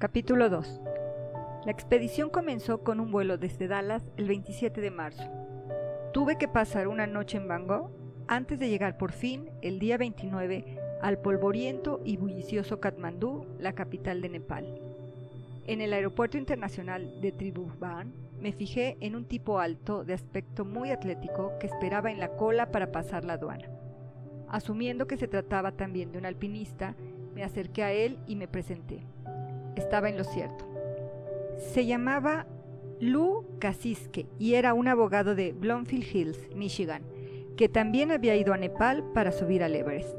Capítulo 2. La expedición comenzó con un vuelo desde Dallas el 27 de marzo. Tuve que pasar una noche en Bangkok antes de llegar por fin el día 29 al polvoriento y bullicioso Katmandú, la capital de Nepal. En el aeropuerto internacional de Tribhuvan me fijé en un tipo alto de aspecto muy atlético que esperaba en la cola para pasar la aduana. Asumiendo que se trataba también de un alpinista, me acerqué a él y me presenté. Estaba en lo cierto. Se llamaba Lou Kasiske y era un abogado de Bloomfield Hills, Michigan, que también había ido a Nepal para subir al Everest.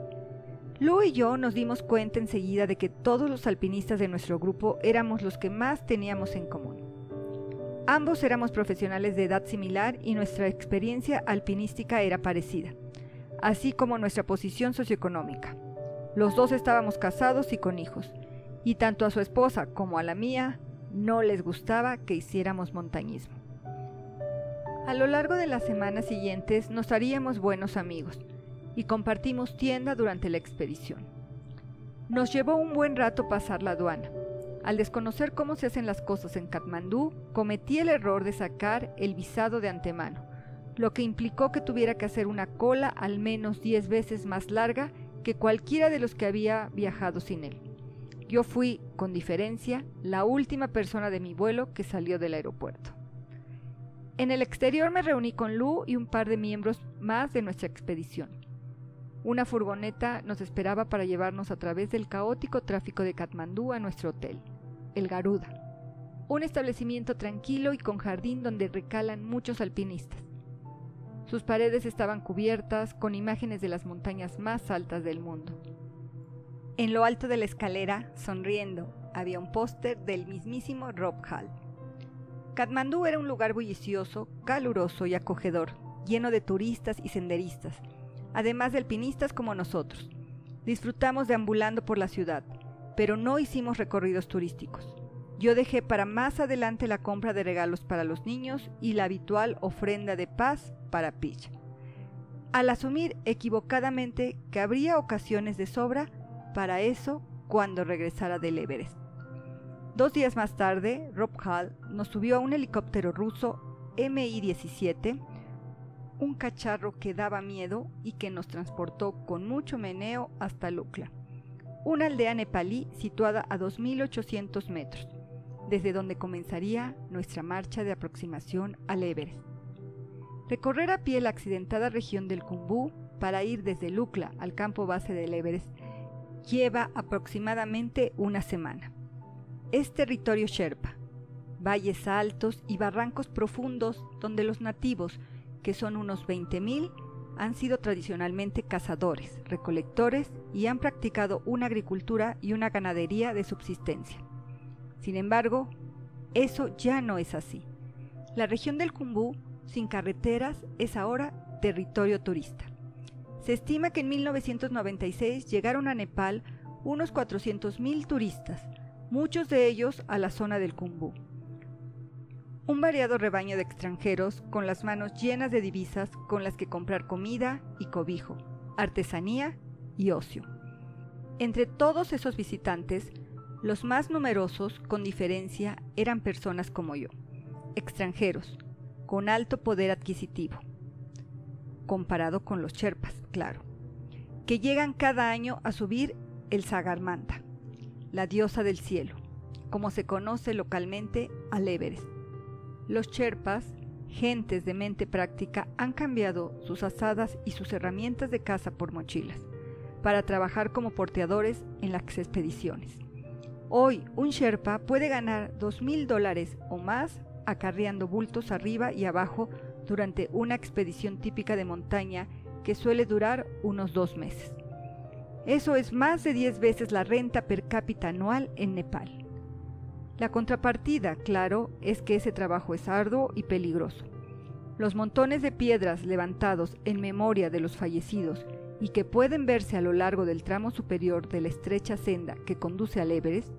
Lou y yo nos dimos cuenta enseguida de que todos los alpinistas de nuestro grupo éramos los que más teníamos en común. Ambos éramos profesionales de edad similar y nuestra experiencia alpinística era parecida, así como nuestra posición socioeconómica. Los dos estábamos casados y con hijos, y tanto a su esposa como a la mía no les gustaba que hiciéramos montañismo. A lo largo de las semanas siguientes nos haríamos buenos amigos y compartimos tienda durante la expedición. Nos llevó un buen rato pasar la aduana. Al desconocer cómo se hacen las cosas en Katmandú, cometí el error de sacar el visado de antemano, lo que implicó que tuviera que hacer una cola al menos 10 veces más larga que cualquiera de los que había viajado sin él. Yo fui, con diferencia, la última persona de mi vuelo que salió del aeropuerto. En el exterior me reuní con Lou y un par de miembros más de nuestra expedición. Una furgoneta nos esperaba para llevarnos a través del caótico tráfico de Katmandú a nuestro hotel, el Garuda, un establecimiento tranquilo y con jardín donde recalan muchos alpinistas. Sus paredes estaban cubiertas con imágenes de las montañas más altas del mundo. En lo alto de la escalera, sonriendo, había un póster del mismísimo Rob Hall. Katmandú era un lugar bullicioso, caluroso y acogedor, lleno de turistas y senderistas, además de alpinistas como nosotros. Disfrutamos deambulando por la ciudad, pero no hicimos recorridos turísticos. Yo dejé para más adelante la compra de regalos para los niños y la habitual ofrenda de paz para Pich, al asumir equivocadamente que habría ocasiones de sobra para eso cuando regresara del Everest. 2 días más tarde, Rob Hall nos subió a un helicóptero ruso Mi-17, un cacharro que daba miedo y que nos transportó con mucho meneo hasta Lukla, una aldea nepalí situada a 2.800 metros, desde donde comenzaría nuestra marcha de aproximación al Everest. Recorrer a pie la accidentada región del Khumbu para ir desde Lukla al campo base del Everest lleva aproximadamente una semana. Es territorio Sherpa, valles altos y barrancos profundos donde los nativos, que son unos 20.000, han sido tradicionalmente cazadores, recolectores y han practicado una agricultura y una ganadería de subsistencia. Sin embargo, eso ya no es así. La región del Khumbu, sin carreteras, es ahora territorio turista. Se estima que en 1996 llegaron a Nepal unos 400.000 turistas, muchos de ellos a la zona del Khumbu. Un variado rebaño de extranjeros con las manos llenas de divisas con las que comprar comida y cobijo, artesanía y ocio. Entre todos esos visitantes, los más numerosos, con diferencia, eran personas como yo, extranjeros, con alto poder adquisitivo, comparado con los Sherpas, claro, que llegan cada año a subir el Sagarmatha, la diosa del cielo, como se conoce localmente al Everest. Los Sherpas, gentes de mente práctica, han cambiado sus azadas y sus herramientas de caza por mochilas, para trabajar como porteadores en las expediciones. Hoy, un Sherpa puede ganar $2,000 o más acarreando bultos arriba y abajo durante una expedición típica de montaña que suele durar unos 2 meses. Eso es más de 10 veces la renta per cápita anual en Nepal. La contrapartida, claro, es que ese trabajo es arduo y peligroso. Los montones de piedras levantados en memoria de los fallecidos y que pueden verse a lo largo del tramo superior de la estrecha senda que conduce al Everest,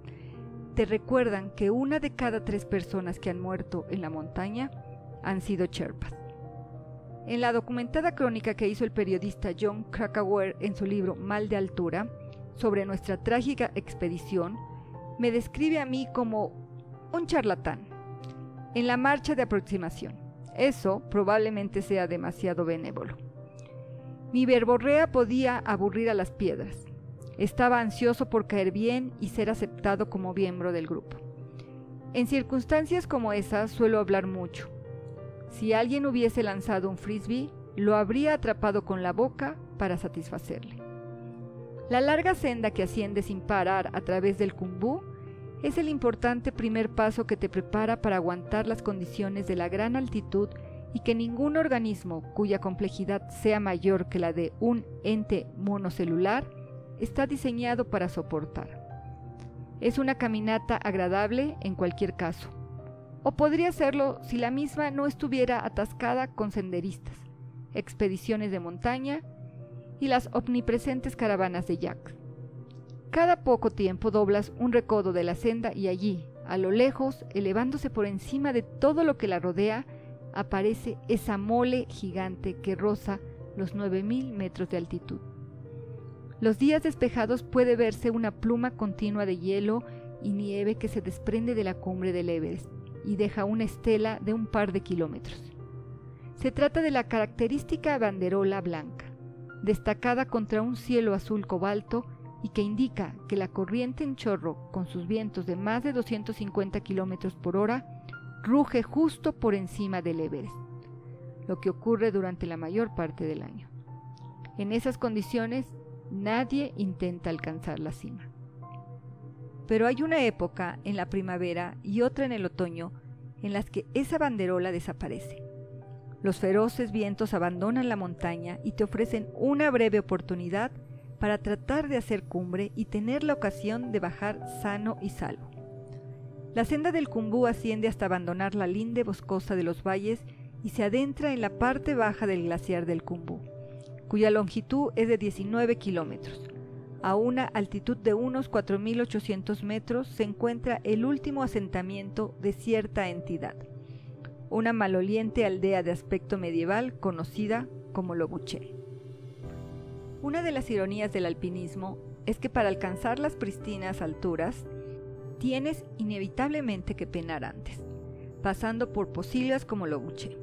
te recuerdan que 1 de cada 3 personas que han muerto en la montaña han sido Sherpas. En la documentada crónica que hizo el periodista John Krakauer en su libro Mal de Altura, sobre nuestra trágica expedición, me describe a mí como un charlatán en la marcha de aproximación. Eso probablemente sea demasiado benévolo. Mi verborrea podía aburrir a las piedras. Estaba ansioso por caer bien y ser aceptado como miembro del grupo. En circunstancias como esas suelo hablar mucho. Si alguien hubiese lanzado un frisbee, lo habría atrapado con la boca para satisfacerle. La larga senda que asciende sin parar a través del Khumbu es el importante primer paso que te prepara para aguantar las condiciones de la gran altitud y que ningún organismo cuya complejidad sea mayor que la de un ente monocelular está diseñado para soportar. Es una caminata agradable en cualquier caso, o podría serlo si la misma no estuviera atascada con senderistas, expediciones de montaña y las omnipresentes caravanas de yaks. Cada poco tiempo doblas un recodo de la senda y allí, a lo lejos, elevándose por encima de todo lo que la rodea, aparece esa mole gigante que roza los 9.000 metros de altitud. Los días despejados puede verse una pluma continua de hielo y nieve que se desprende de la cumbre del Everest y deja una estela de un par de kilómetros. Se trata de la característica banderola blanca, destacada contra un cielo azul cobalto y que indica que la corriente en chorro, con sus vientos de más de 250 kilómetros por hora, ruge justo por encima del Everest, lo que ocurre durante la mayor parte del año. En esas condiciones, nadie intenta alcanzar la cima. Pero hay una época en la primavera y otra en el otoño en las que esa banderola desaparece. Los feroces vientos abandonan la montaña y te ofrecen una breve oportunidad para tratar de hacer cumbre y tener la ocasión de bajar sano y salvo. La senda del Khumbu asciende hasta abandonar la linde boscosa de los valles y se adentra en la parte baja del glaciar del Khumbu, cuya longitud es de 19 kilómetros. A una altitud de unos 4.800 metros se encuentra el último asentamiento de cierta entidad, una maloliente aldea de aspecto medieval conocida como Lobuche. Una de las ironías del alpinismo es que para alcanzar las pristinas alturas tienes inevitablemente que penar antes, pasando por pocilgas como Lobuche.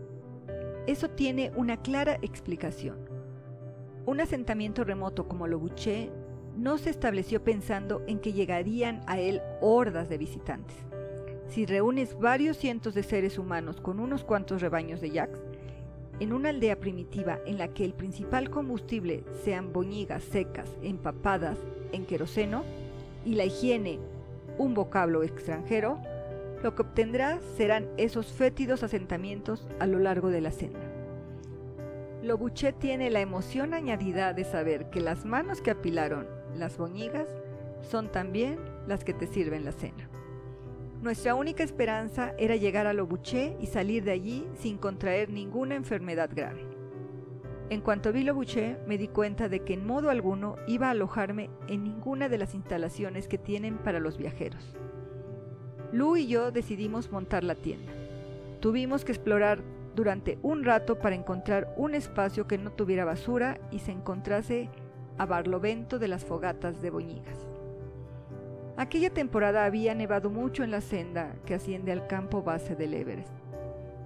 Eso tiene una clara explicación. Un asentamiento remoto como Lobuche no se estableció pensando en que llegarían a él hordas de visitantes. Si reúnes varios cientos de seres humanos con unos cuantos rebaños de yaks, en una aldea primitiva en la que el principal combustible sean boñigas secas empapadas en queroseno y la higiene un vocablo extranjero, lo que obtendrás serán esos fétidos asentamientos a lo largo de la senda. Lobuche tiene la emoción añadida de saber que las manos que apilaron las boñigas son también las que te sirven la cena. Nuestra única esperanza era llegar a Lobuche y salir de allí sin contraer ninguna enfermedad grave. En cuanto vi Lobuche, me di cuenta de que en modo alguno iba a alojarme en ninguna de las instalaciones que tienen para los viajeros. Lu y yo decidimos montar la tienda. Tuvimos que explorar durante un rato para encontrar un espacio que no tuviera basura y se encontrase a barlovento de las fogatas de boñigas. Aquella temporada había nevado mucho en la senda que asciende al campo base del Everest,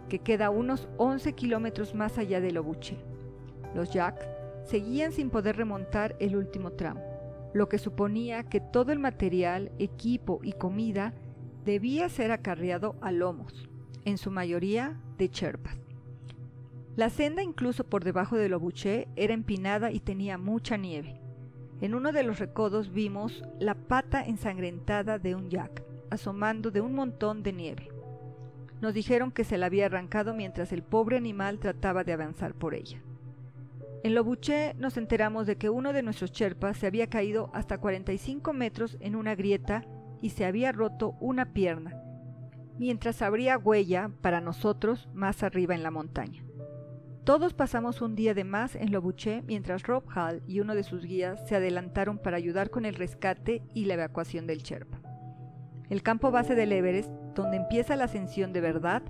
que queda unos 11 kilómetros más allá de Lobuche. Los yaks seguían sin poder remontar el último tramo, lo que suponía que todo el material, equipo y comida debía ser acarreado a lomos, en su mayoría de sherpas. La senda, incluso por debajo de Lobuche, era empinada y tenía mucha nieve. En uno de los recodos vimos la pata ensangrentada de un yak, asomando de un montón de nieve. Nos dijeron que se la había arrancado mientras el pobre animal trataba de avanzar por ella. En Lobuche nos enteramos de que uno de nuestros sherpas se había caído hasta 45 metros en una grieta y se había roto una pierna, mientras habría huella para nosotros más arriba en la montaña. Todos pasamos un día de más en Lobuche mientras Rob Hall y uno de sus guías se adelantaron para ayudar con el rescate y la evacuación del sherpa. El campo base del Everest, donde empieza la ascensión de verdad,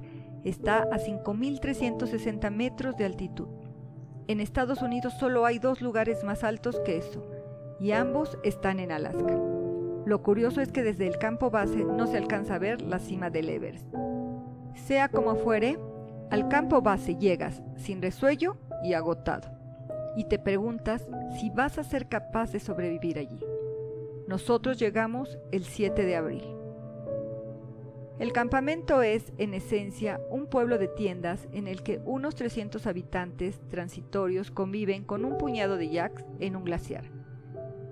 está a 5.360 metros de altitud. En Estados Unidos solo hay 2 lugares más altos que eso, y ambos están en Alaska. Lo curioso es que desde el campo base no se alcanza a ver la cima del Everest. Sea como fuere, al campo base llegas sin resuello y agotado, y te preguntas si vas a ser capaz de sobrevivir allí. Nosotros llegamos el 7 de abril. El campamento es, en esencia, un pueblo de tiendas en el que unos 300 habitantes transitorios conviven con un puñado de yaks en un glaciar.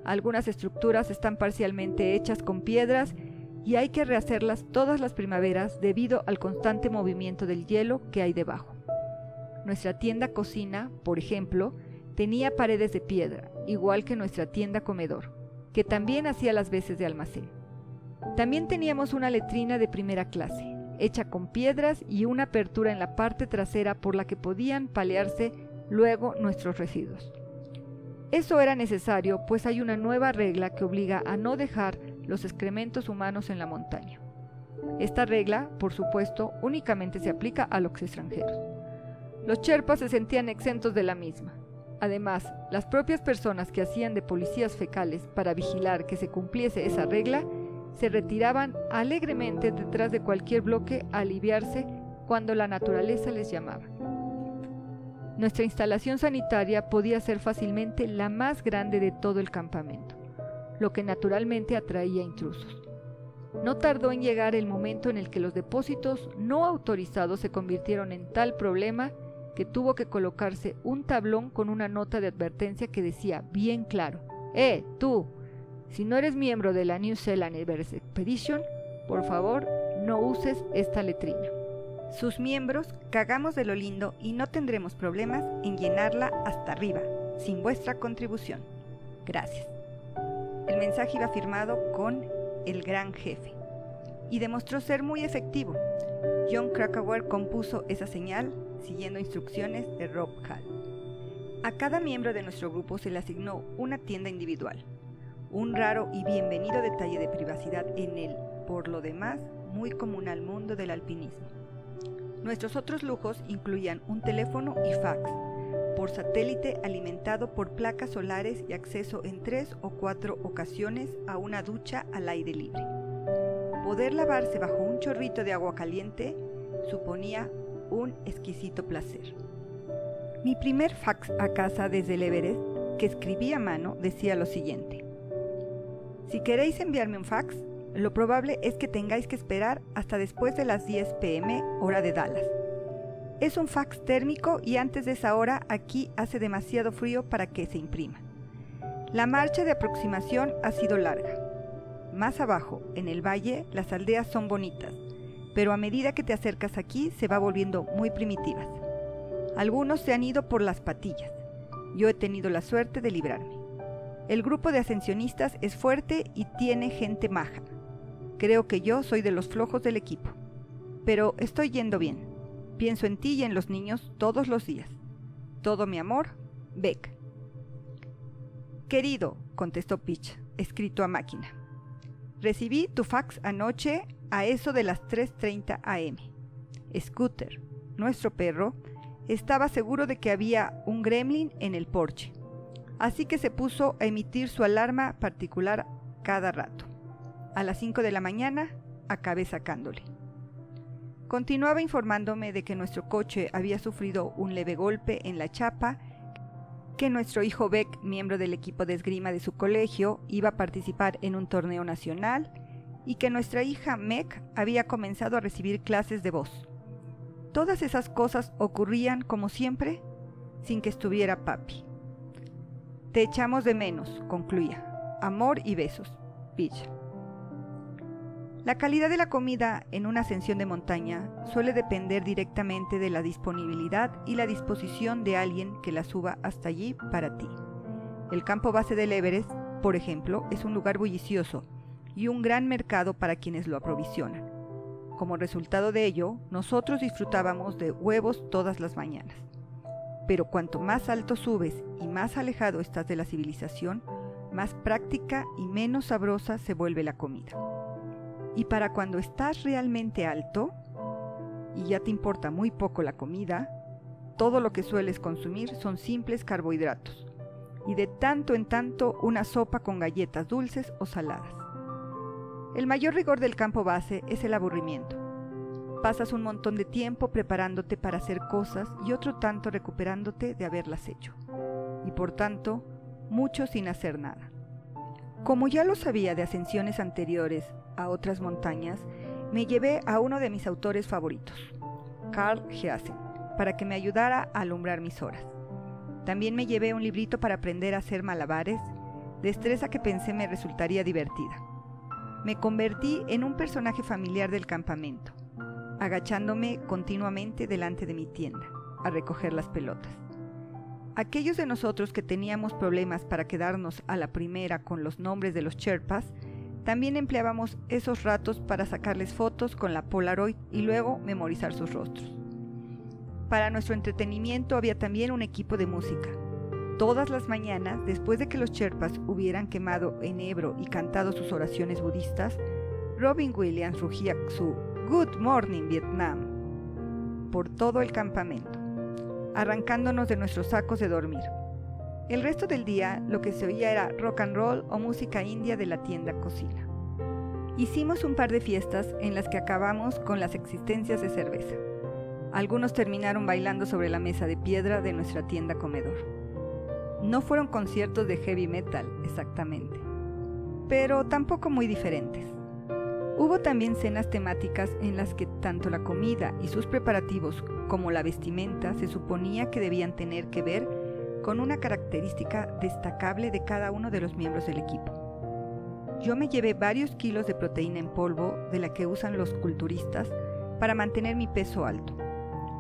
Algunas estructuras están parcialmente hechas con piedras y hay que rehacerlas todas las primaveras debido al constante movimiento del hielo que hay debajo. Nuestra tienda cocina, por ejemplo, tenía paredes de piedra, igual que nuestra tienda comedor, que también hacía las veces de almacén. También teníamos una letrina de primera clase, hecha con piedras y una apertura en la parte trasera por la que podían palearse luego nuestros residuos. Eso era necesario, pues hay una nueva regla que obliga a no dejar los excrementos humanos en la montaña. Esta regla, por supuesto, únicamente se aplica a los extranjeros. Los sherpas se sentían exentos de la misma. Además, las propias personas que hacían de policías fecales para vigilar que se cumpliese esa regla se retiraban alegremente detrás de cualquier bloque a aliviarse cuando la naturaleza les llamaba. Nuestra instalación sanitaria podía ser fácilmente la más grande de todo el campamento, lo que naturalmente atraía intrusos. No tardó en llegar el momento en el que los depósitos no autorizados se convirtieron en tal problema que tuvo que colocarse un tablón con una nota de advertencia que decía bien claro: tú! Si no eres miembro de la New Zealand Everest Expedition, por favor, no uses esta letrina. Sus miembros cagamos de lo lindo y no tendremos problemas en llenarla hasta arriba, sin vuestra contribución. Gracias. El mensaje iba firmado con el gran jefe y demostró ser muy efectivo. John Krakauer compuso esa señal siguiendo instrucciones de Rob Hall. A cada miembro de nuestro grupo se le asignó una tienda individual, un raro y bienvenido detalle de privacidad en el, por lo demás, muy comunal mundo del alpinismo. Nuestros otros lujos incluían un teléfono y fax, por satélite alimentado por placas solares y acceso en 3 o 4 ocasiones a una ducha al aire libre. Poder lavarse bajo un chorrito de agua caliente suponía un exquisito placer. Mi primer fax a casa desde el Everest, que escribí a mano, decía lo siguiente: si queréis enviarme un fax, lo probable es que tengáis que esperar hasta después de las 10 p.m. hora de Dallas. Es un fax térmico y antes de esa hora aquí hace demasiado frío para que se imprima. La marcha de aproximación ha sido larga. Más abajo, en el valle, las aldeas son bonitas, pero a medida que te acercas aquí se va volviendo muy primitivas. Algunos se han ido por las patillas. Yo he tenido la suerte de librarme. El grupo de ascensionistas es fuerte y tiene gente maja. Creo que yo soy de los flojos del equipo. Pero estoy yendo bien. Pienso en ti y en los niños todos los días. Todo mi amor, Beck. Querido, contestó Pitch, escrito a máquina. Recibí tu fax anoche a eso de las 3:30 am. Scooter, nuestro perro, estaba seguro de que había un gremlin en el porche. Así que se puso a emitir su alarma particular cada rato. A las 5 de la mañana acabé sacándole. Continuaba informándome de que nuestro coche había sufrido un leve golpe en la chapa, que nuestro hijo Beck, miembro del equipo de esgrima de su colegio, iba a participar en un torneo nacional y que nuestra hija Meg había comenzado a recibir clases de voz. Todas esas cosas ocurrían, como siempre, sin que estuviera papi. Te echamos de menos, concluía. Amor y besos, Pitch. La calidad de la comida en una ascensión de montaña suele depender directamente de la disponibilidad y la disposición de alguien que la suba hasta allí para ti. El campo base del Everest, por ejemplo, es un lugar bullicioso y un gran mercado para quienes lo aprovisionan. Como resultado de ello, nosotros disfrutábamos de huevos todas las mañanas. Pero cuanto más alto subes y más alejado estás de la civilización, más práctica y menos sabrosa se vuelve la comida. Y para cuando estás realmente alto, y ya te importa muy poco la comida, todo lo que sueles consumir son simples carbohidratos, y de tanto en tanto una sopa con galletas dulces o saladas. El mayor rigor del campo base es el aburrimiento. Pasas un montón de tiempo preparándote para hacer cosas y otro tanto recuperándote de haberlas hecho. Y por tanto, mucho sin hacer nada. Como ya lo sabía de ascensiones anteriores a otras montañas, me llevé a uno de mis autores favoritos, Carl Heasen, para que me ayudara a alumbrar mis horas. También me llevé un librito para aprender a hacer malabares, destreza que pensé me resultaría divertida. Me convertí en un personaje familiar del campamento, agachándome continuamente delante de mi tienda, a recoger las pelotas. Aquellos de nosotros que teníamos problemas para quedarnos a la primera con los nombres de los Sherpas, también empleábamos esos ratos para sacarles fotos con la Polaroid y luego memorizar sus rostros. Para nuestro entretenimiento había también un equipo de música. Todas las mañanas, después de que los Sherpas hubieran quemado enebro y cantado sus oraciones budistas, Robin Williams rugía su Good Morning Vietnam por todo el campamento, arrancándonos de nuestros sacos de dormir. El resto del día lo que se oía era rock and roll o música india de la tienda cocina. Hicimos un par de fiestas en las que acabamos con las existencias de cerveza. Algunos terminaron bailando sobre la mesa de piedra de nuestra tienda comedor. No fueron conciertos de heavy metal, exactamente, pero tampoco muy diferentes. Hubo también cenas temáticas en las que tanto la comida y sus preparativos como la vestimenta se suponía que debían tener que ver con una característica destacable de cada uno de los miembros del equipo. Yo me llevé varios kilos de proteína en polvo de la que usan los culturistas para mantener mi peso alto.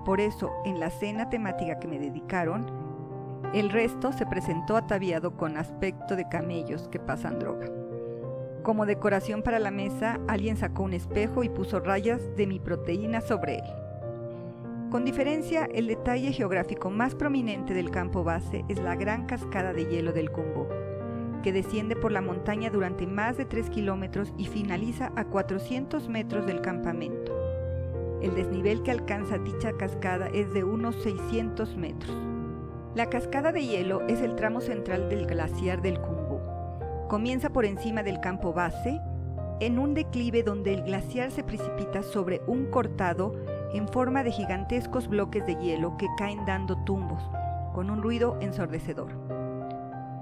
Por eso, en la cena temática que me dedicaron, el resto se presentó ataviado con aspecto de camellos que pasan droga. Como decoración para la mesa, alguien sacó un espejo y puso rayas de mi proteína sobre él. Con diferencia, el detalle geográfico más prominente del campo base es la gran cascada de hielo del Khumbu, que desciende por la montaña durante más de 3 kilómetros y finaliza a 400 metros del campamento. El desnivel que alcanza dicha cascada es de unos 600 metros. La cascada de hielo es el tramo central del glaciar del Khumbu. Comienza por encima del campo base, en un declive donde el glaciar se precipita sobre un cortado en forma de gigantescos bloques de hielo que caen dando tumbos, con un ruido ensordecedor.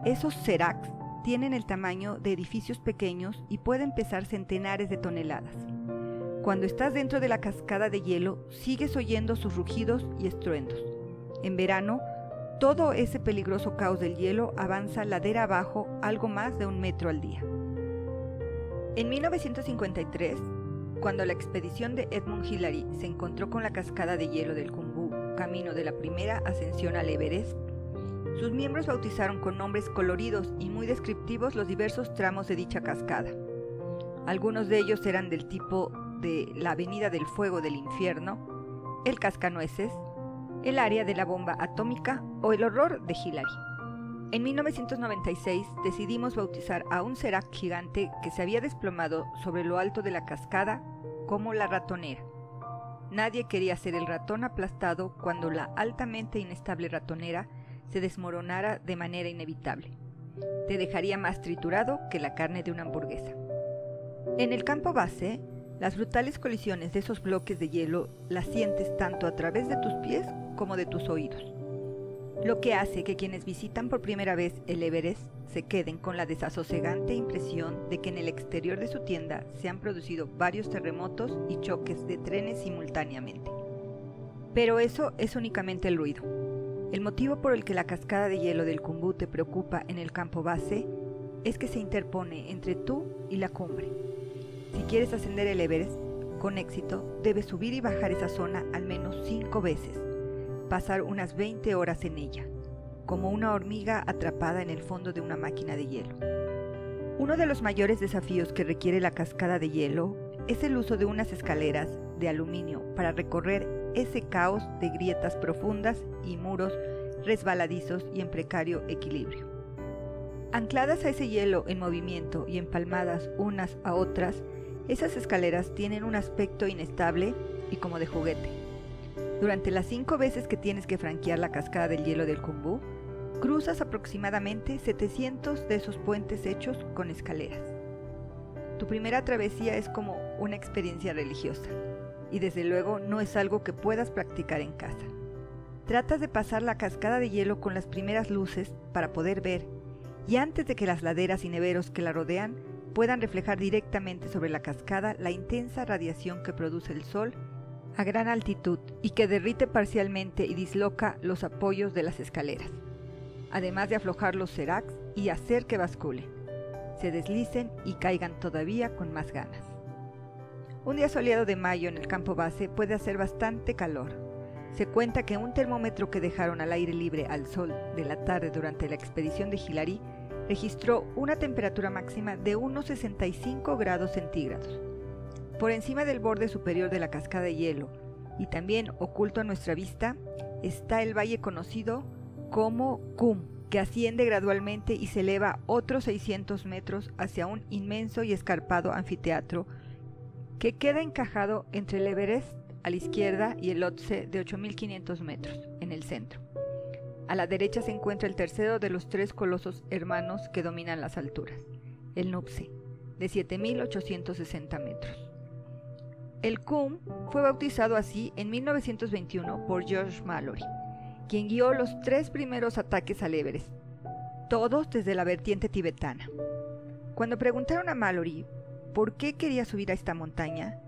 Esos seracs tienen el tamaño de edificios pequeños y pueden pesar centenares de toneladas. Cuando estás dentro de la cascada de hielo, sigues oyendo sus rugidos y estruendos. En verano, todo ese peligroso caos del hielo avanza ladera abajo algo más de 1 metro al día. En 1953, cuando la expedición de Edmund Hillary se encontró con la cascada de hielo del Khumbu, camino de la primera ascensión al Everest, sus miembros bautizaron con nombres coloridos y muy descriptivos los diversos tramos de dicha cascada. Algunos de ellos eran del tipo de la Avenida del Fuego del Infierno, el Cascanueces, el área de la bomba atómica o el horror de Hillary. En 1996 decidimos bautizar a un serac gigante que se había desplomado sobre lo alto de la cascada como la ratonera. Nadie quería ser el ratón aplastado cuando la altamente inestable ratonera se desmoronara de manera inevitable. Te dejaría más triturado que la carne de una hamburguesa. En el campo base, las brutales colisiones de esos bloques de hielo las sientes tanto a través de tus pies como de tus oídos, lo que hace que quienes visitan por primera vez el Everest se queden con la desasosegante impresión de que en el exterior de su tienda se han producido varios terremotos y choques de trenes simultáneamente. Pero eso es únicamente el ruido. El motivo por el que la cascada de hielo del Khumbu te preocupa en el campo base es que se interpone entre tú y la cumbre. Si quieres ascender el Everest con éxito, debes subir y bajar esa zona al menos 5 veces, pasar unas 20 horas en ella, como una hormiga atrapada en el fondo de una máquina de hielo. Uno de los mayores desafíos que requiere la cascada de hielo es el uso de unas escaleras de aluminio para recorrer ese caos de grietas profundas y muros resbaladizos y en precario equilibrio. Ancladas a ese hielo en movimiento y empalmadas unas a otras, esas escaleras tienen un aspecto inestable y como de juguete. Durante las 5 veces que tienes que franquear la cascada del hielo del Khumbu, cruzas aproximadamente 700 de esos puentes hechos con escaleras. tu primera travesía es como una experiencia religiosa, y desde luego no es algo que puedas practicar en casa. Tratas de pasar la cascada de hielo con las primeras luces para poder ver, y antes de que las laderas y neveros que la rodean puedan reflejar directamente sobre la cascada la intensa radiación que produce el sol a gran altitud y que derrite parcialmente y disloca los apoyos de las escaleras, además de aflojar los seracs y hacer que basculen, se deslicen y caigan todavía con más ganas. Un día soleado de mayo en el campo base puede hacer bastante calor. Se cuenta que un termómetro que dejaron al aire libre al sol de la tarde durante la expedición de Hillary registró una temperatura máxima de unos 65 grados centígrados. Por encima del borde superior de la cascada de hielo y también oculto a nuestra vista está el valle conocido como Qum, que asciende gradualmente y se eleva otros 600 metros hacia un inmenso y escarpado anfiteatro que queda encajado entre el Everest a la izquierda y el Lhotse de 8.500 metros en el centro. A la derecha se encuentra el tercero de los tres colosos hermanos que dominan las alturas, el Nuptse, de 7.860 metros. El Qum fue bautizado así en 1921 por George Mallory, quien guió los 3 primeros ataques al Everest, todos desde la vertiente tibetana. Cuando preguntaron a Mallory por qué quería subir a esta montaña,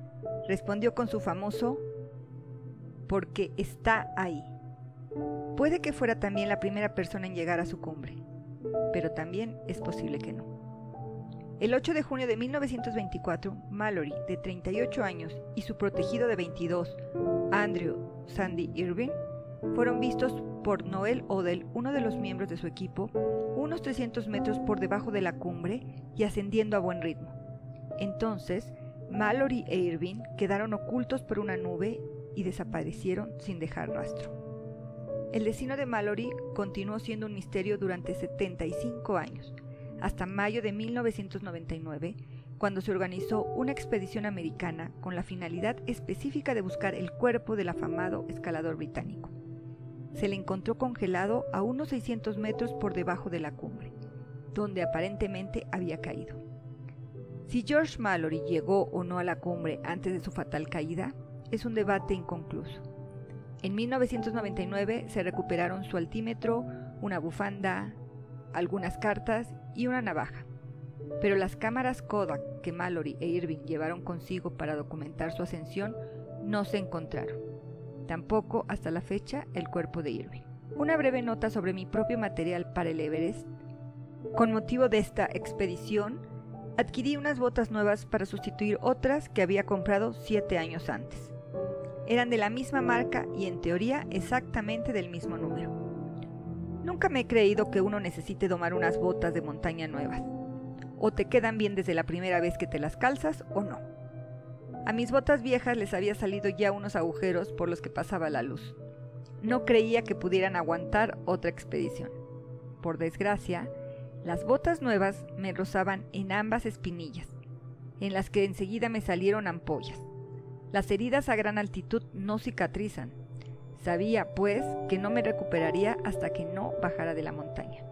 respondió con su famoso «porque está ahí». Puede que fuera también la primera persona en llegar a su cumbre, pero también es posible que no. El 8 de junio de 1924, Mallory, de 38 años, y su protegido de 22, Andrew Sandy Irving, fueron vistos por Noel Odell, uno de los miembros de su equipo, unos 300 metros por debajo de la cumbre y ascendiendo a buen ritmo. Entonces, Mallory e Irving quedaron ocultos por una nube y desaparecieron sin dejar rastro. El destino de Mallory continuó siendo un misterio durante 75 años, hasta mayo de 1999, cuando se organizó una expedición americana con la finalidad específica de buscar el cuerpo del afamado escalador británico. Se le encontró congelado a unos 600 metros por debajo de la cumbre, donde aparentemente había caído. Si George Mallory llegó o no a la cumbre antes de su fatal caída, es un debate inconcluso. En 1999 se recuperaron su altímetro, una bufanda, algunas cartas y una navaja, pero las cámaras Kodak que Mallory e Irving llevaron consigo para documentar su ascensión no se encontraron. Tampoco hasta la fecha el cuerpo de Irving. Una breve nota sobre mi propio material para el Everest. Con motivo de esta expedición, adquirí unas botas nuevas para sustituir otras que había comprado 7 años antes. Eran de la misma marca y en teoría exactamente del mismo número. Nunca me he creído que uno necesite domar unas botas de montaña nuevas. O te quedan bien desde la primera vez que te las calzas o no. A mis botas viejas les había salido ya unos agujeros por los que pasaba la luz. No creía que pudieran aguantar otra expedición. Por desgracia, las botas nuevas me rozaban en ambas espinillas, en las que enseguida me salieron ampollas. Las heridas a gran altitud no cicatrizan. Sabía, pues, que no me recuperaría hasta que no bajara de la montaña.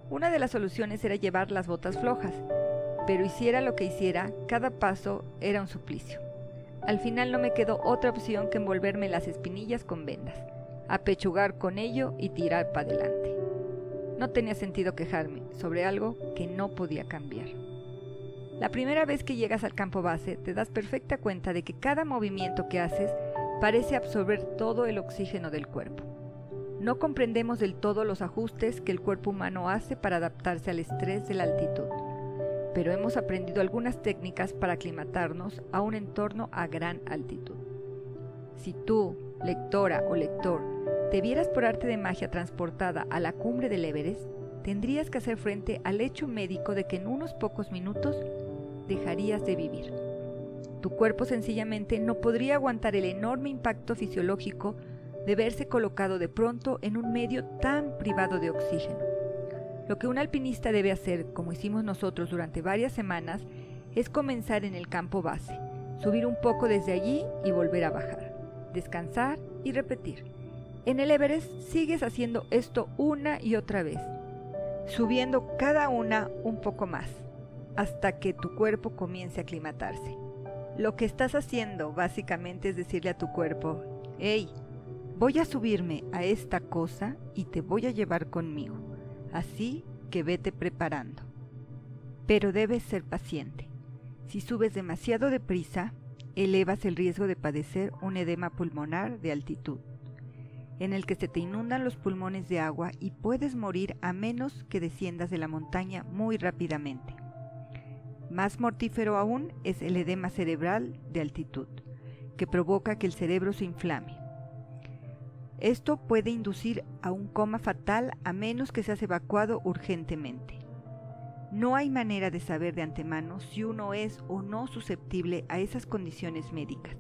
Una de las soluciones era llevar las botas flojas, pero hiciera lo que hiciera, cada paso era un suplicio. Al final no me quedó otra opción que envolverme las espinillas con vendas, apechugar con ello y tirar para adelante. No tenía sentido quejarme sobre algo que no podía cambiar. La primera vez que llegas al campo base te das perfecta cuenta de que cada movimiento que haces parece absorber todo el oxígeno del cuerpo. No comprendemos del todo los ajustes que el cuerpo humano hace para adaptarse al estrés de la altitud, pero hemos aprendido algunas técnicas para aclimatarnos a un entorno a gran altitud. Si tú, lectora o lector, te vieras por arte de magia transportada a la cumbre del Everest, tendrías que hacer frente al hecho médico de que en unos pocos minutos dejarías de vivir. Tu cuerpo sencillamente no podría aguantar el enorme impacto fisiológico de verse colocado de pronto en un medio tan privado de oxígeno. Lo que un alpinista debe hacer, como hicimos nosotros durante varias semanas, es comenzar en el campo base, subir un poco desde allí y volver a bajar, descansar y repetir. En el Everest sigues haciendo esto una y otra vez, subiendo cada una un poco más, hasta que tu cuerpo comience a aclimatarse. Lo que estás haciendo básicamente es decirle a tu cuerpo: hey, voy a subirme a esta cosa y te voy a llevar conmigo, así que vete preparando. Pero debes ser paciente. Si subes demasiado deprisa, elevas el riesgo de padecer un edema pulmonar de altitud, en el que se te inundan los pulmones de agua y puedes morir a menos que desciendas de la montaña muy rápidamente. Más mortífero aún es el edema cerebral de altitud, que provoca que el cerebro se inflame. Esto puede inducir a un coma fatal a menos que seas evacuado urgentemente. No hay manera de saber de antemano si uno es o no susceptible a esas condiciones médicas.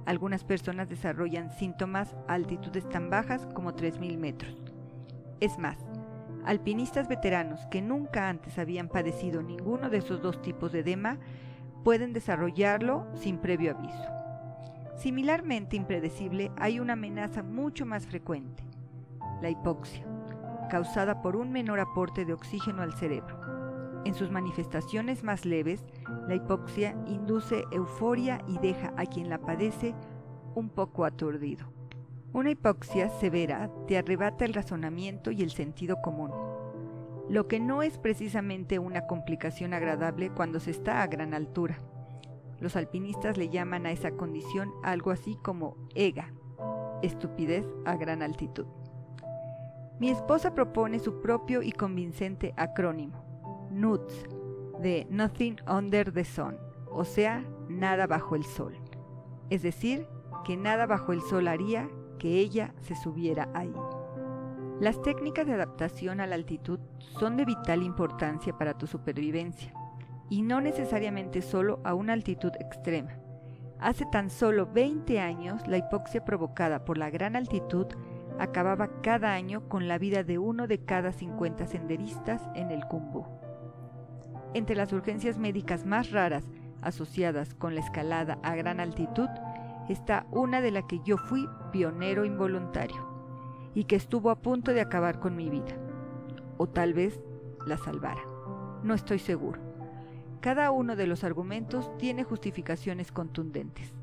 Algunas personas desarrollan síntomas a altitudes tan bajas como 3.000 metros. Es más, alpinistas veteranos que nunca antes habían padecido ninguno de esos dos tipos de edema pueden desarrollarlo sin previo aviso. Similarmente impredecible, hay una amenaza mucho más frecuente: la hipoxia, causada por un menor aporte de oxígeno al cerebro. En sus manifestaciones más leves, la hipoxia induce euforia y deja a quien la padece un poco aturdido. Una hipoxia severa te arrebata el razonamiento y el sentido común, lo que no es precisamente una complicación agradable cuando se está a gran altura. Los alpinistas le llaman a esa condición algo así como EGA, estupidez a gran altitud. Mi esposa propone su propio y convincente acrónimo, NUTS, de Nothing Under the Sun, o sea, nada bajo el sol. Es decir, que nada bajo el sol haría que ella se subiera ahí. Las técnicas de adaptación a la altitud son de vital importancia para tu supervivencia, y no necesariamente solo a una altitud extrema. Hace tan solo 20 años, la hipoxia provocada por la gran altitud acababa cada año con la vida de 1 de cada 50 senderistas en el Khumbu. Entre las urgencias médicas más raras asociadas con la escalada a gran altitud está una de la que yo fui pionero involuntario y que estuvo a punto de acabar con mi vida, o tal vez la salvara. No estoy seguro. Cada uno de los argumentos tiene justificaciones contundentes.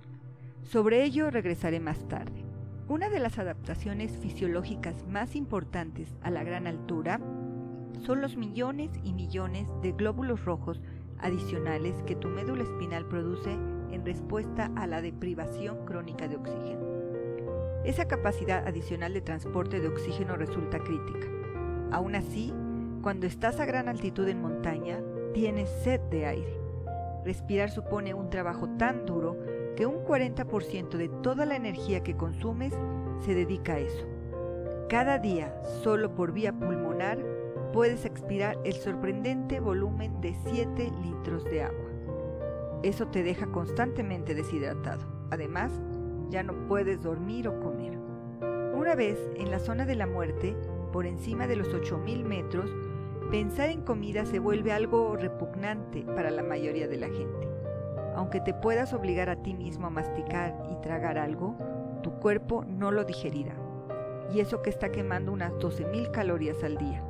Sobre ello regresaré más tarde. Una de las adaptaciones fisiológicas más importantes a la gran altura son los millones y millones de glóbulos rojos adicionales que tu médula espinal produce en respuesta a la deprivación crónica de oxígeno. Esa capacidad adicional de transporte de oxígeno resulta crítica. Aún así, cuando estás a gran altitud en montaña, tienes sed de aire. Respirar supone un trabajo tan duro que un 40% de toda la energía que consumes se dedica a eso. Cada día, solo por vía pulmonar, puedes expirar el sorprendente volumen de 7 litros de agua. Eso te deja constantemente deshidratado. Además, ya no puedes dormir o comer. Una vez en la zona de la muerte, por encima de los 8.000 metros, pensar en comida se vuelve algo repugnante para la mayoría de la gente. Aunque te puedas obligar a ti mismo a masticar y tragar algo, tu cuerpo no lo digerirá. Y eso que está quemando unas 12.000 calorías al día,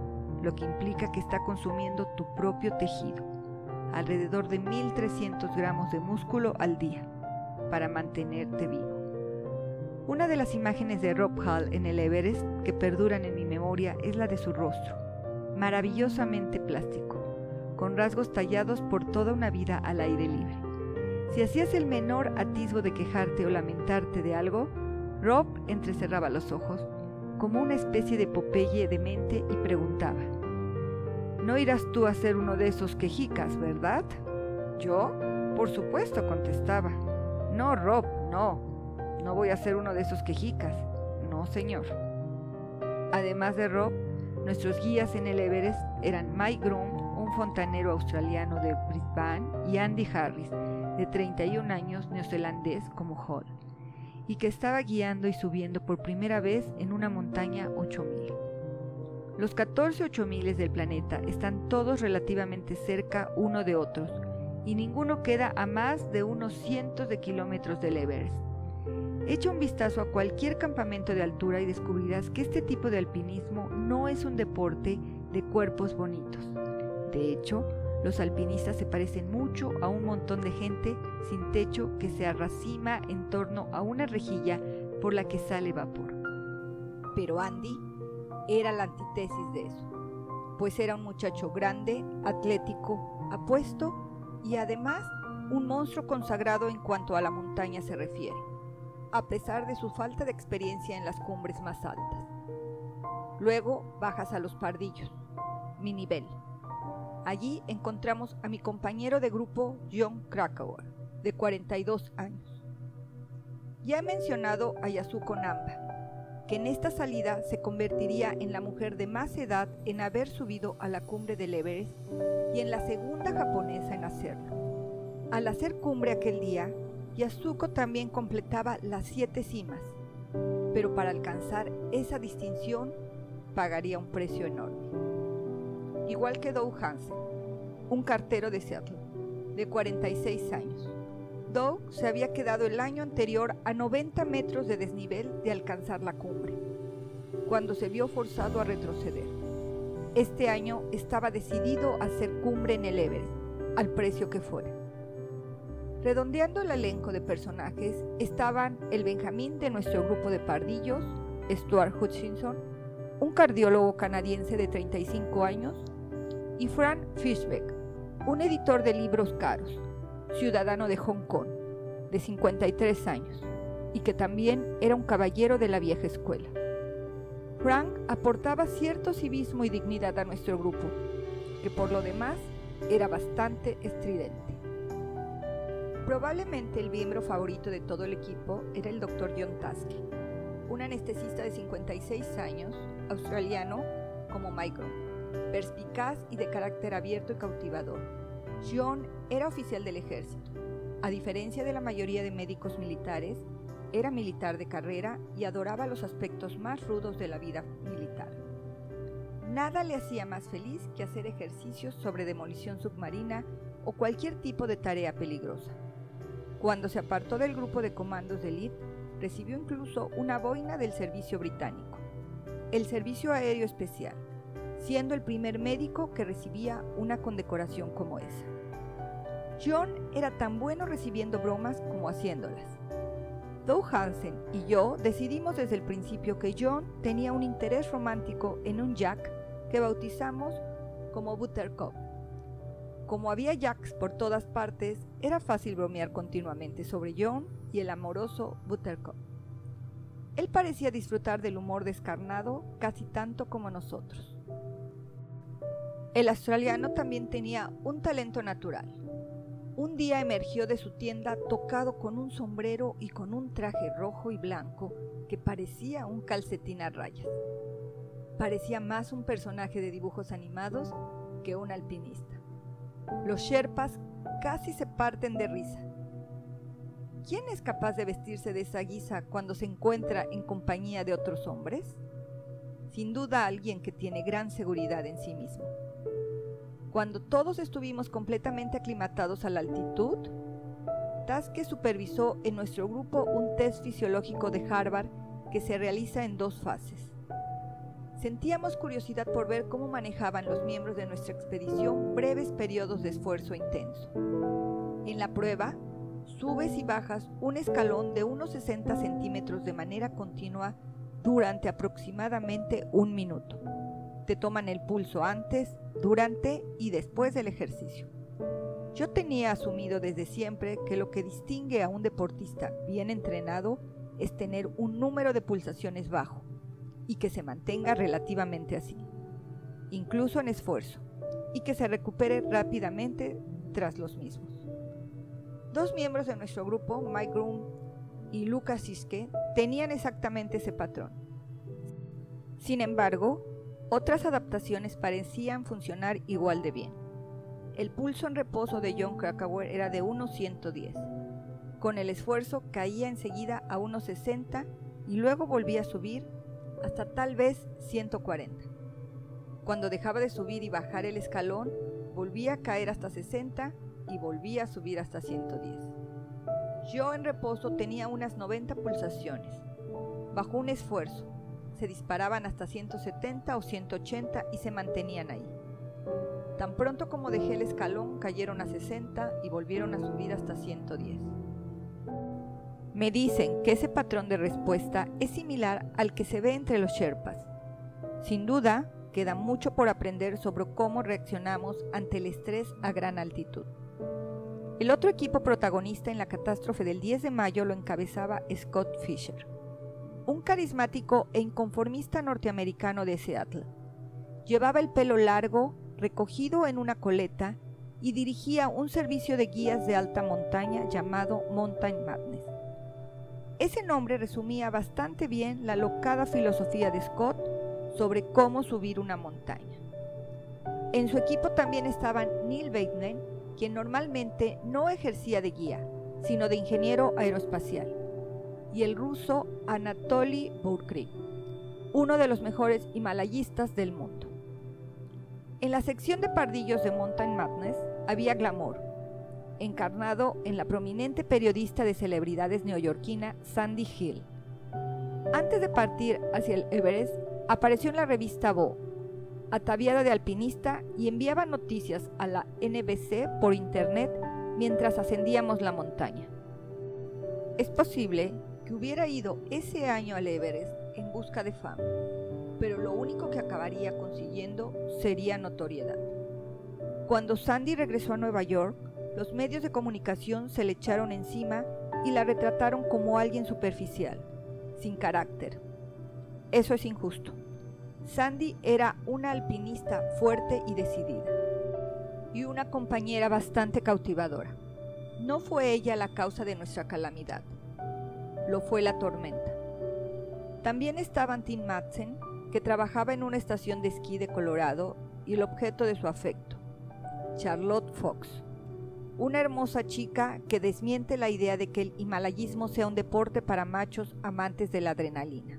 lo que implica que está consumiendo tu propio tejido, alrededor de 1.300 gramos de músculo al día, para mantenerte vivo. Una de las imágenes de Rob Hall en el Everest que perduran en mi memoria es la de su rostro, maravillosamente plástico, con rasgos tallados por toda una vida al aire libre. Si hacías el menor atisbo de quejarte o lamentarte de algo, Rob entrecerraba los ojos, como una especie de Popeye demente, y preguntaba: «¿No irás tú a ser uno de esos quejicas, verdad?» «¿Yo? Por supuesto», contestaba. «No, Rob, no voy a ser uno de esos quejicas. No, señor». Además de Rob, nuestros guías en el Everest eran Mike Groom, un fontanero australiano de Brisbane, y Andy Harris, de 31 años, neozelandés como Hall, y que estaba guiando y subiendo por primera vez en una montaña 8000. Los 14 8000 del planeta están todos relativamente cerca uno de otros, y ninguno queda a más de unos cientos de kilómetros del Everest. Echa un vistazo a cualquier campamento de altura y descubrirás que este tipo de alpinismo no es un deporte de cuerpos bonitos. De hecho, Los alpinistas se parecen mucho a un montón de gente sin techo que se arracima en torno a una rejilla por la que sale vapor. Pero Andy era la antítesis de eso, pues era un muchacho grande, atlético, apuesto y además un monstruo consagrado en cuanto a la montaña se refiere, a pesar de su falta de experiencia en las cumbres más altas. Luego bajas a Los Pardillos, mi nivel. Allí encontramos a mi compañero de grupo Jon Krakauer, de 42 años. Ya he mencionado a Yasuko Namba, que en esta salida se convertiría en la mujer de más edad en haber subido a la cumbre del Everest y en la segunda japonesa en hacerlo. Al hacer cumbre aquel día, Yasuko también completaba las 7 cimas, pero para alcanzar esa distinción pagaría un precio enorme. Igual que Doug Hansen, un cartero de Seattle, de 46 años. Doug se había quedado el año anterior a 90 metros de desnivel de alcanzar la cumbre, cuando se vio forzado a retroceder. Este año estaba decidido a hacer cumbre en el Everest, al precio que fuera. Redondeando el elenco de personajes estaban el Benjamín de nuestro grupo de pardillos, Stuart Hutchinson, un cardiólogo canadiense de 35 años, y Frank Fishbeck, un editor de libros caros, ciudadano de Hong Kong, de 53 años, y que también era un caballero de la vieja escuela. Frank aportaba cierto civismo y dignidad a nuestro grupo, que por lo demás era bastante estridente. Probablemente el miembro favorito de todo el equipo era el Dr. John Taske, un anestesista de 56 años, australiano, como Mike Groom, perspicaz y de carácter abierto y cautivador. John era oficial del ejército. A diferencia de la mayoría de médicos militares, era militar de carrera y adoraba los aspectos más rudos de la vida militar. Nada le hacía más feliz que hacer ejercicios sobre demolición submarina o cualquier tipo de tarea peligrosa. Cuando se apartó del grupo de comandos de élite, recibió incluso una boina del servicio británico, el Servicio Aéreo Especial, siendo el primer médico que recibía una condecoración como esa. John era tan bueno recibiendo bromas como haciéndolas. Doug Hansen y yo decidimos desde el principio que John tenía un interés romántico en un Jack que bautizamos como Buttercup. Como había Jacks por todas partes, era fácil bromear continuamente sobre John y el amoroso Buttercup. Él parecía disfrutar del humor descarnado casi tanto como nosotros. El australiano también tenía un talento natural. Un día emergió de su tienda tocado con un sombrero y con un traje rojo y blanco que parecía un calcetín a rayas. Parecía más un personaje de dibujos animados que un alpinista. Los sherpas casi se parten de risa. ¿Quién es capaz de vestirse de esa guisa cuando se encuentra en compañía de otros hombres? Sin duda alguien que tiene gran seguridad en sí mismo. Cuando todos estuvimos completamente aclimatados a la altitud, Taske supervisó en nuestro grupo un test fisiológico de Harvard que se realiza en 2 fases. Sentíamos curiosidad por ver cómo manejaban los miembros de nuestra expedición breves periodos de esfuerzo intenso. En la prueba, subes y bajas un escalón de unos 60 centímetros de manera continua durante aproximadamente 1 minuto. Te toman el pulso antes, durante y después del ejercicio. Yo tenía asumido desde siempre que lo que distingue a un deportista bien entrenado es tener un número de pulsaciones bajo y que se mantenga relativamente así, incluso en esfuerzo, y que se recupere rápidamente tras los mismos. 2 miembros de nuestro grupo, Mike Groom y Lucas Siske, tenían exactamente ese patrón. Sin embargo, otras adaptaciones parecían funcionar igual de bien. El pulso en reposo de Jon Krakauer era de unos 110. Con el esfuerzo caía enseguida a unos 60 y luego volvía a subir hasta tal vez 140. Cuando dejaba de subir y bajar el escalón, volvía a caer hasta 60 y volvía a subir hasta 110. Yo en reposo tenía unas 90 pulsaciones. Bajo un esfuerzo, se disparaban hasta 170 o 180 y se mantenían ahí. Tan pronto como dejé el escalón, cayeron a 60 y volvieron a subir hasta 110. Me dicen que ese patrón de respuesta es similar al que se ve entre los Sherpas. Sin duda, queda mucho por aprender sobre cómo reaccionamos ante el estrés a gran altitud. El otro equipo protagonista en la catástrofe del 10 de mayo lo encabezaba Scott Fisher, un carismático e inconformista norteamericano de Seattle. Llevaba el pelo largo, recogido en una coleta, y dirigía un servicio de guías de alta montaña llamado Mountain Madness. Ese nombre resumía bastante bien la alocada filosofía de Scott sobre cómo subir una montaña. En su equipo también estaban Neil Bateman, quien normalmente no ejercía de guía, sino de ingeniero aeroespacial, y el ruso Anatoly Burkry, uno de los mejores himalayistas del mundo. En la sección de pardillos de Mountain Madness había glamour, encarnado en la prominente periodista de celebridades neoyorquina Sandy Hill. Antes de partir hacia el Everest, apareció en la revista Vogue, ataviada de alpinista, y enviaba noticias a la NBC por internet mientras ascendíamos la montaña. Es posible que hubiera ido ese año al Everest en busca de fama, pero lo único que acabaría consiguiendo sería notoriedad. Cuando Sandy regresó a Nueva York, los medios de comunicación se le echaron encima y la retrataron como alguien superficial, sin carácter. Eso es injusto. Sandy era una alpinista fuerte y decidida, y una compañera bastante cautivadora. No fue ella la causa de nuestra calamidad, lo fue la tormenta. También estaban Tim Madsen, que trabajaba en una estación de esquí de Colorado, y el objeto de su afecto, Charlotte Fox, una hermosa chica que desmiente la idea de que el himalayismo sea un deporte para machos amantes de la adrenalina.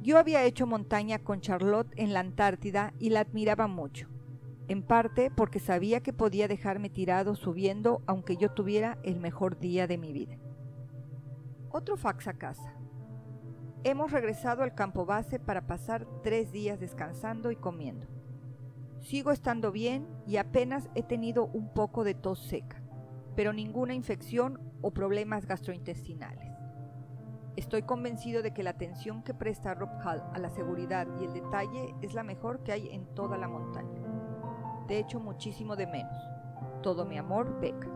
Yo había hecho montaña con Charlotte en la Antártida y la admiraba mucho, en parte porque sabía que podía dejarme tirado subiendo aunque yo tuviera el mejor día de mi vida. Otro fax a casa. Hemos regresado al campo base para pasar 3 días descansando y comiendo. Sigo estando bien y apenas he tenido un poco de tos seca, pero ninguna infección o problemas gastrointestinales. Estoy convencido de que la atención que presta Rob Hall a la seguridad y el detalle es la mejor que hay en toda la montaña. Te echo muchísimo de menos. Todo mi amor, Becca.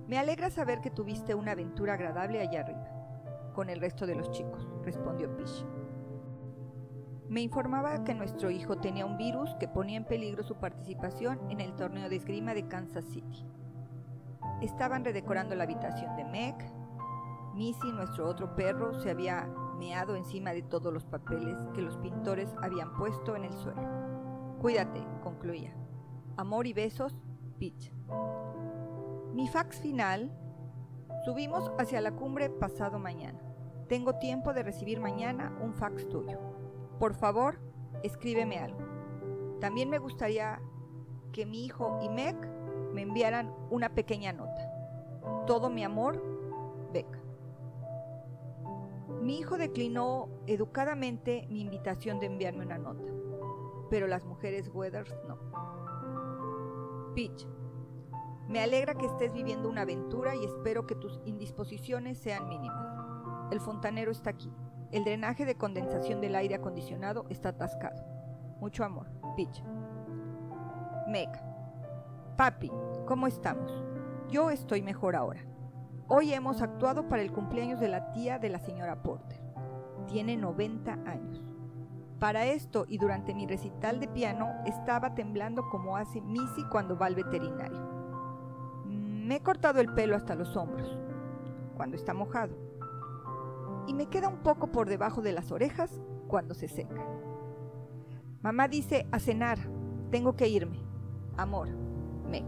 Me alegra saber que tuviste una aventura agradable allá arriba, con el resto de los chicos, respondió Pish. Me informaba que nuestro hijo tenía un virus que ponía en peligro su participación en el torneo de esgrima de Kansas City. Estaban redecorando la habitación de Meg. Missy, nuestro otro perro, se había meado encima de todos los papeles que los pintores habían puesto en el suelo. Cuídate, concluía. Amor y besos, Pitch. Mi fax final. Subimos hacia la cumbre pasado mañana. Tengo tiempo de recibir mañana un fax tuyo. Por favor, escríbeme algo. También me gustaría que mi hijo y Meg me enviaran una pequeña nota. Todo mi amor, Becca. Mi hijo declinó educadamente mi invitación de enviarme una nota, pero las mujeres Weathers no. Pitch, me alegra que estés viviendo una aventura y espero que tus indisposiciones sean mínimas. El fontanero está aquí. El drenaje de condensación del aire acondicionado está atascado. Mucho amor, Pitch. Meg, papi, ¿cómo estamos? Yo estoy mejor ahora. Hoy hemos actuado para el cumpleaños de la tía de la señora Porter. Tiene 90 años. Para esto y durante mi recital de piano estaba temblando como hace Missy cuando va al veterinario. Me he cortado el pelo hasta los hombros, cuando está mojado, y me queda un poco por debajo de las orejas cuando se seca. Mamá dice a cenar, tengo que irme. Amor, Meg.